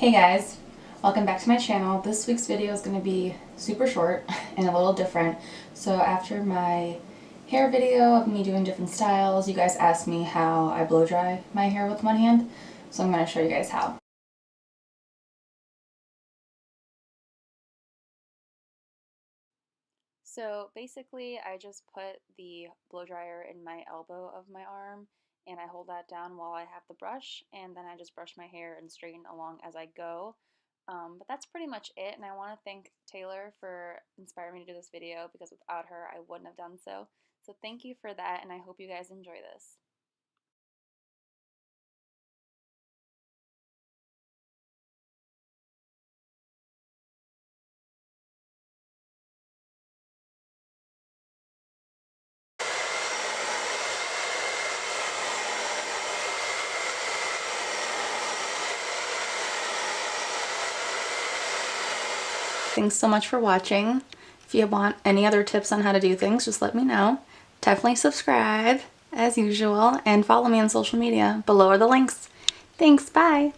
Hey guys, welcome back to my channel. This week's video is going to be super short and a little different. So after my hair video of me doing different styles, you guys asked me how I blow dry my hair with one hand. So I'm going to show you guys how. So basically I just put the blow dryer in my elbow of my arm and I hold that down while I have the brush, and then I just brush my hair and straighten along as I go. But that's pretty much it, and I want to thank Taylor for inspiring me to do this video because without her I wouldn't have done so. So thank you for that, and I hope you guys enjoy this. Thanks so much for watching. If you want any other tips on how to do things, just let me know. Definitely subscribe, as usual, and follow me on social media. Below are the links. Thanks, bye!